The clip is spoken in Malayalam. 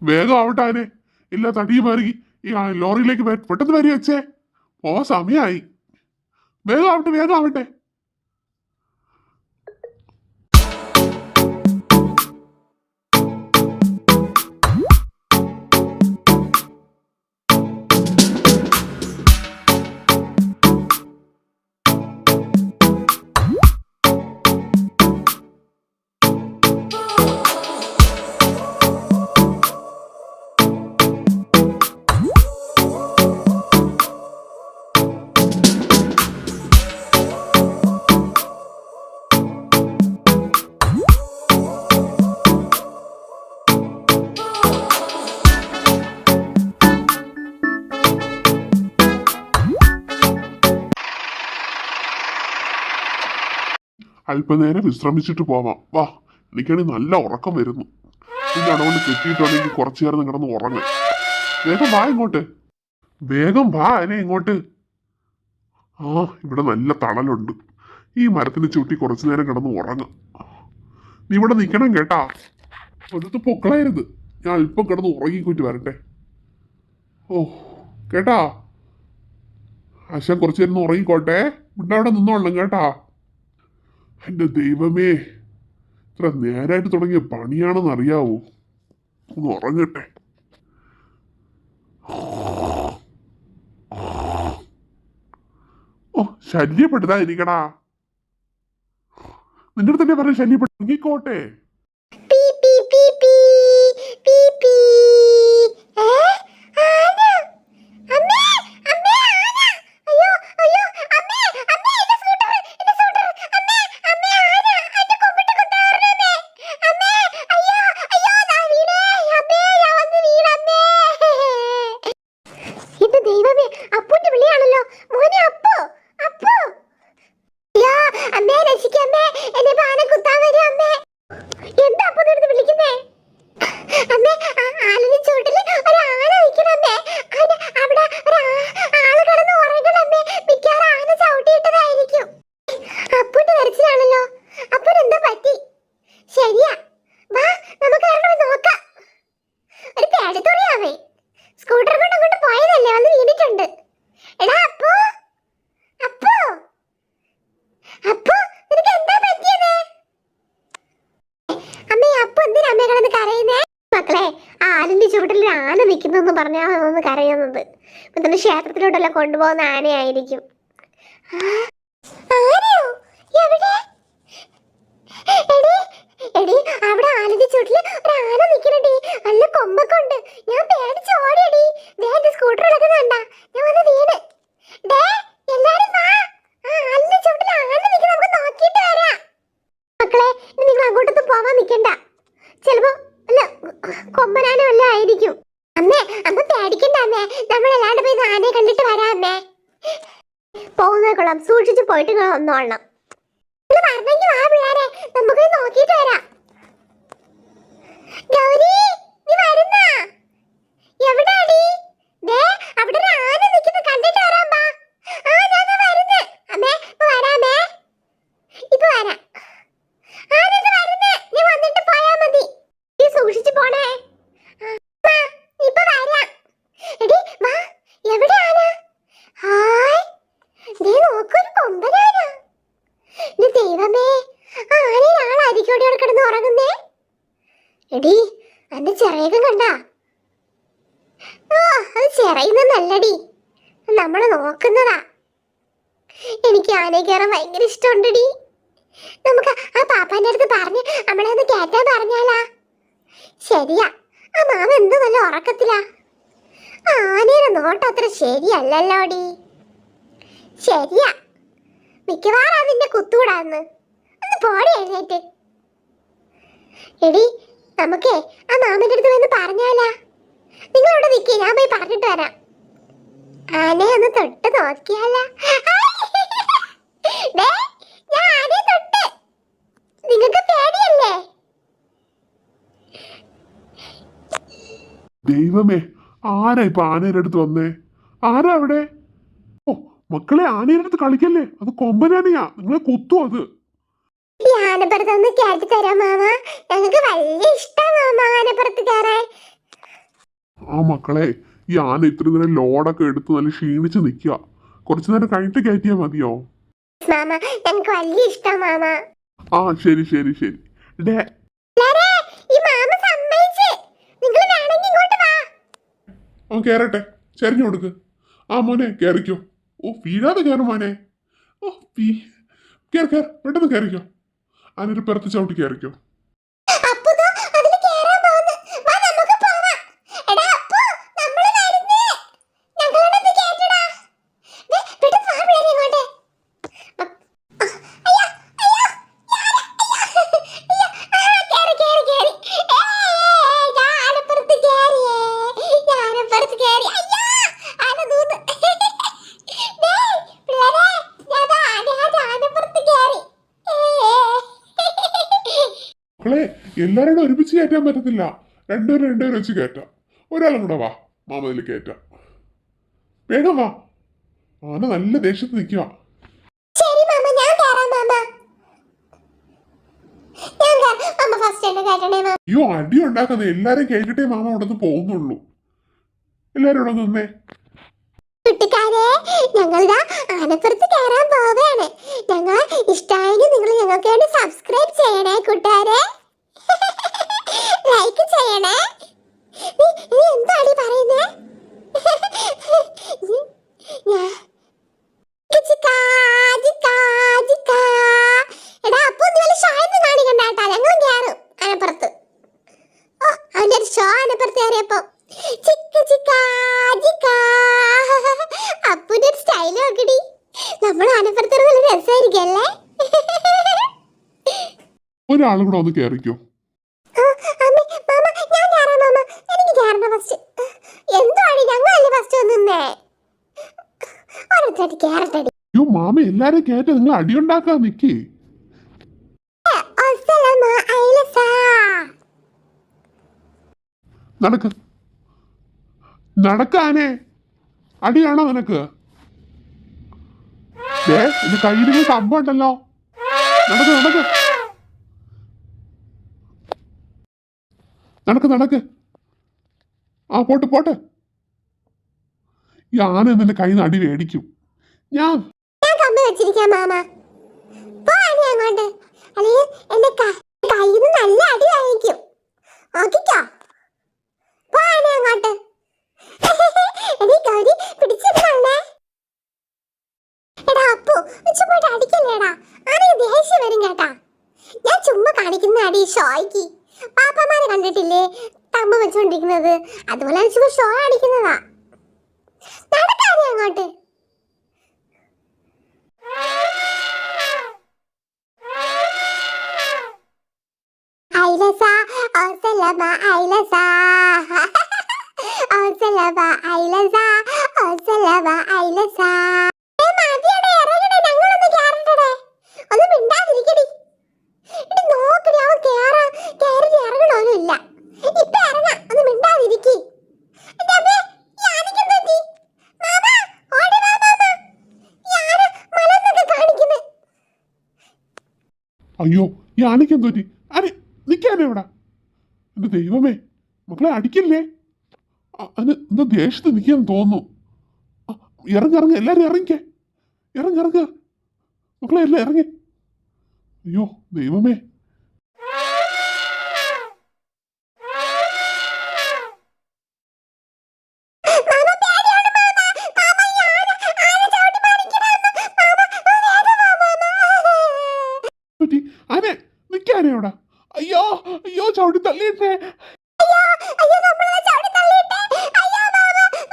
വേഗം ആവട്ടെ ആനെ. ഇല്ല തടി മാറി ഈ ലോറിയിലേക്ക് പെട്ടെന്ന് വരി വെച്ചേ. ഓ സമയായി. വേഗം ആവട്ടെ, വേഗം ആവട്ടെ. അല്പനേരം വിശ്രമിച്ചിട്ട് പോവാം. വാ, എനിക്കാണെങ്കിൽ നല്ല ഉറക്കം വരുന്നു. പിന്നെ അതുകൊണ്ട് കെട്ടിയിട്ടുണ്ടെങ്കിൽ കുറച്ചു നേരം കിടന്ന് ഉറങ്ങാം. വേഗം വാ ഇങ്ങോട്ട്, വേഗം വാ അനെ ഇങ്ങോട്ട്. ആ, ഇവിടെ നല്ല തണലുണ്ട്. ഈ മരത്തിന് ചുറ്റി കുറച്ചു നേരം കിടന്ന് ഉറങ്ങാം. നീ ഇവിടെ നിൽക്കണം കേട്ടാ, ഒരിടത്ത് പൊക്കളയരുത്. ഞാൻ അല്പം കിടന്ന് ഉറങ്ങിക്കൂറ്റി വരട്ടെ. ഓ കേട്ടാ, ആശ കുറച്ചു നേരം ഉറങ്ങിക്കോട്ടെ. ഇവിടെ അവിടെ നിന്നോളണം കേട്ടാ. എന്റെ ദൈവമേ, ഇത്ര നേരായിട്ട് തുടങ്ങിയ പണിയാണെന്ന് അറിയാവോ. ഒന്ന് ഉറങ്ങട്ടെ. ഓ, ശല്യപ്പെടുത്താതിരിക്കടാ. നിന്റെ അടുത്ത് തന്നെ പറഞ്ഞ ശല്യപ്പെടുത്തിക്കോട്ടെ. മക്കളെ, ആലിന്റെ ചുവട്ടിൽ ആന നിൽക്കുന്നെന്ന് പറഞ്ഞാൽ ഒന്ന് കരയുന്നത്. എന്നിട്ട് ക്ഷേത്രത്തിലോട്ടല്ല കൊണ്ടുപോകുന്ന ആനയായിരിക്കും. എടി, അവിടെ ആലിന്റെ ചുവട്ടിൽ ഒരു ആന നിൽക്കണടി. നല്ല കൊമ്പൊക്കെ ഉണ്ട്. ഞാൻ പേടിച്ച് ഓടിയടി. എന്റെ സ്കൂട്ടർ കിടക്കുന്നുണ്ടാ, ഞാൻ വന്ന് വീണ്. എല്ലാരും വാ, ആലിന്റെ ചുവട്ടിൽ ആന നിൽക്കുന്ന നമുക്ക് നോക്കിയിട്ട് വരാം. മക്കളെ, നിങ്ങൾ അങ്ങോട്ടൊന്നും പോവാൻ നിൽക്കണ്ട. ചിലപ്പോ കൊമ്പനാന വല്ല ആയിരിക്കും. അമ്മേ, അമ്മ പേടിക്കണ്ട അമ്മേ. നമ്മളല്ലാണ്ട് പോയി ആനയെ കണ്ടിട്ട് വരാം അമ്മേ. പോകുന്ന കൊള്ളാം, സൂക്ഷിച്ച് പോയിട്ട് വന്നോളണം. പറഞ്ഞെങ്കിൽ വാ പിള്ളേരെ, നമുക്ക് നോക്കിയിട്ട് വരാം. ഗൗരി, നീ വരുന്നാ? എവിടെയാടി? അവിടെ ഒരു ആന നിൽക്കുന്നു, കണ്ടിട്ട് വരാം. ബാ. ഞാൻ വരുന്നേ അമ്മേ. ഇപ്പൊ വരാമേ, ഇപ്പൊ വരാം. നീ വന്നിട്ട് പോയാ മതി. നീ സൂക്ഷിച്ചു പോണേ. ഇപ്പൊ വരാം. എടി വാ. എവിടെയാണ്? ഹായ്, നീ നോക്കൊരു കൊമ്പനാന. ദൈവമേ, ആനയാളായിരിക്കും ഇവിടെ കിടന്ന് ഉറങ്ങുന്നേ. എടി, എന്റെ ചിറയൊക്കെ കണ്ടാ? ഓ, അത് ചിറയുന്നല്ലടി, നമ്മളെ നോക്കുന്നതാ. എനിക്ക് ആനയെ കയറാൻ ഭയങ്കര ഇഷ്ടമുണ്ടടി. നമുക്ക് ആ പാപ്പാന്റെ അടുത്ത് പറഞ്ഞ് നമ്മളെ ഒന്ന് കേറ്റാൻ പറഞ്ഞാലാ? ശരിയാ, ആ മാമ എന്ത് നല്ല ഉറക്കത്തിലാ. ആനയുടെ നോട്ടം അത്ര ശരിയല്ലല്ലോടി. ശരിയാ, മിക്കവാറും അതിന്റെ കുത്തൂടാന്ന്. ഒന്ന് പോടി എഴുന്നേറ്റ്. എടി, നമുക്കേ ആ മാമന്റെ അടുത്ത് വന്ന് പറഞ്ഞാലാ? നിങ്ങൾ ഇവിടെ നിൽക്കേ, ഞാൻ പോയി പറഞ്ഞിട്ട് വരാം. ആനയെ ഒന്ന് തൊട്ട് നോക്കിയാലാ? ഞാൻ ആനയെ തൊട്ട്. നിങ്ങൾക്ക് പേടിയല്ലേ? ദൈവമേ, ആരാ ഇപ്പൊ ആനയുടെ അടുത്ത് വന്നേ? ആരാ അവിടെ? ഓ മക്കളെ, ആനയുടെ അടുത്ത് കളിക്കല്ലേ, അത് കൊമ്പനാനയാ, നിങ്ങളെ കുത്തും അത്. ആനപ്പുറത്തൊന്ന് കേട്ടി തരാം മാമ, ഞങ്ങൾക്ക് വലിയ ഇഷ്ടമാണ് മാമ ആനപ്പുറത്ത് കയറാൻ. ആ മക്കളെ, ഈ ആന ഇത്രയും നേരം ലോഡൊക്കെ എടുത്ത് നല്ല ക്ഷീണിച്ച് നിൽക്കുക. കുറച്ചു നേരം കഴിഞ്ഞിട്ട് കയറ്റിയാൽ മതിയോ? മാമ ഞങ്ങൾക്ക് വലിയ ഇഷ്ടം മാമ. ആ ശരി ശരി ശരി. ഡേ ലാരേ, ഈ മാമ സമ്മതിച്ച്. നിങ്ങൾ വേണമെങ്കിൽ ഇങ്ങോട്ട് വാ. അവൻ കയറട്ടെ, ചരിഞ്ഞു കൊടുക്ക്. ആ മോനെ കയറിക്കോ. ഓ വീഴാതെ കയറും മോനെ. ഓ കയറി കയറി പെട്ടെന്ന് കയറിക്കോ. അതിനൊരു പെരത്ത് ചവിട്ടി കയറിക്കോ. അപ്പു ദോ അതില് കേറാൻ പോകുന്നു. വാ നമുക്ക് പോവാം. എടാ അപ്പു, നമ്മള് വരുന്നേ. ഞങ്ങളോടൊന്ന് കേറ്റടാ. ദേ പെട്ടെന്ന് വാ പിള്ളേരെ ഇങ്ങോട്ട്. അയ്യോ അയ്യോ കേറി കേറി കേറി. ഞാനപ്പുറത്ത് കേറിയേ. ഞാനപ്പുറത്ത് കേറി. അയ്യോ ആന ദൂന്ന്. ദേ പിള്ളേരെ, ഞാനപ്പുറത്ത് കേറി. മക്കളെ, എല്ലാവരോടും ഒരുമിച്ച് കയറ്റാൻ പറ്റത്തില്ല. രണ്ടുപേരും വെച്ച് കയറ്റാം. ഒരാളും കൂടെ വാ, മാമതിൽ കയറ്റാം. വേഗം വാ. ആന നല്ല ദേഷ്യത്ത് നിൽക്കുക. ശരി മാമ, ഞാൻ കേറാം മാമ. ഞാൻ കേറാം. മാമ ഫസ്റ്റ് എന്നെ കയറ്റണേ മാമ. അയ്യോ അടി ഉണ്ടാക്കുന്നത് എല്ലാരും കേട്ടിട്ടേ മാമ അവിടെ നിന്ന് പോകുന്നുള്ളൂ. എല്ലാരും ഇവിടെ നിന്നേ. കൂട്ടുകാരെ, ഞങ്ങളിതാ ആനപ്പുറത്ത് കയറാൻ പോവുകയാണ്. ഞങ്ങൾ ഇഷ്ടമായെങ്കിൽ നിങ്ങൾ ഞങ്ങൾക്ക് വേണ്ടി സബ്സ്ക്രൈബ് ചെയ്യണേ കൂട്ടുകാരെ. ലൈക്ക് ചെയ്യണേ. നീ എന്താണ് ഈ പറയുന്നേ? എടാ അപ്പൊ നീ വല്ല ഷോ ഒന്നും കാണിക്കണ്ടാട്ടാ. ഞങ്ങളും കയറും ആനപ്പുറത്ത്. ഓ അവന്റെ ഒരു ഷോ ആനപ്പുറത്ത് കയറിയപ്പോ ചിക്ക ചിക്കാ ചിക്കാ. അപ്പുന്റെ ഒരു സ്റ്റൈൽ നോക്കടി. നമ്മൾ ആനപ്പുറത്ത് നല്ല രസമായിരിക്കും അല്ലേ? ഒരാളും കൂടെ ഒന്ന് കയറിക്കോ. അയ്യോ മാമ എല്ലാരും കയറ്റ, നിങ്ങൾ അടിയുണ്ടാക്കാൻ നിക്കേ. നടക്ക് നടക്കാനേ. അടിയാണോ നിനക്ക്? എന്റെ കയ്യിൽ സംഭവം ഉണ്ടല്ലോ. നടക്ക് നടക്ക് നടക്ക് നടക്ക്. ആ പോട്ട് പോട്ടെ. ഈ ആന നിന്റെ കയ്യിൽ നിന്ന് അടി മേടിക്കും. ഞാൻ കമ്പി വെച്ചിരിക്കാം മാമ. പോവാണി അങ്ങോട്ട്. അല്ലെങ്കിൽ എന്റെ കയ്യിൽ നിന്ന് നല്ല അടി വാങ്ങിക്കും. നോക്കിക്കോ. പോവാണി അങ്ങോട്ട്. എടീ ഗൗരി, പിടിച്ചിരുന്നേ. എടാ അപ്പു, ചുമ്മാ അടിക്കല്ലേടാ. ആരെയും ദേഷ്യം വരും കേട്ടാ. ഞാൻ ചുമ്മാ കാണിക്കുന്ന അടി ഷോയ്ക്ക്. പാപ്പമാരെ കണ്ടിട്ടില്ലേ തമ്മ വെച്ചോണ്ടിരിക്കുന്നത്? അതുപോലെ ചുമ്മാ ഷോ അടിക്കുന്നതാ. നടക്കാതെ അങ്ങോട്ട്. ഐലസ ഓസലബ ഐലസ ഓസലബ ഐലസ ഓസലബ ഐലസ. മതിയടെ, ഇറങ്ങണേ. ഞങ്ങളൊന്ന് കേറണ്ടേ. ഒന്ന് മിണ്ടാതിരിക്കടി. ഇടി നോക്കടി, അവൻ കേറി ഇറങ്ങണോന്നും ഇല്ല. ഇപ്പൊ ഇറങ്ങാം. ഒന്ന് മിണ്ടാതിരിക്കി. അയ്യോ ഈ ആനയ്ക്ക് എന്തോറ്റി? ആന നിൽക്കാനേ ഇവിടെ. എന്റെ ദൈവമേ, മക്കളെ അടിക്കില്ലേ. എന്തോ ദേഷ്യത്ത് നിൽക്കാന്ന് തോന്നുന്നു. ഇറങ്ങിറങ്ങ, എല്ലാരും ഇറങ്ങിക്കേ. ഇറങ്ങിറങ്ങ മക്കളെ, എല്ലാം ഇറങ്ങി. അയ്യോ ദൈവമേ. ആനെ നിൽക്കാനേ ഇവിടെ. അയ്യോ അയ്യോ ചവിട്ടി തള്ളിയിട്ടേ. അയ്യോ നമ്മളെ ചവിട്ടി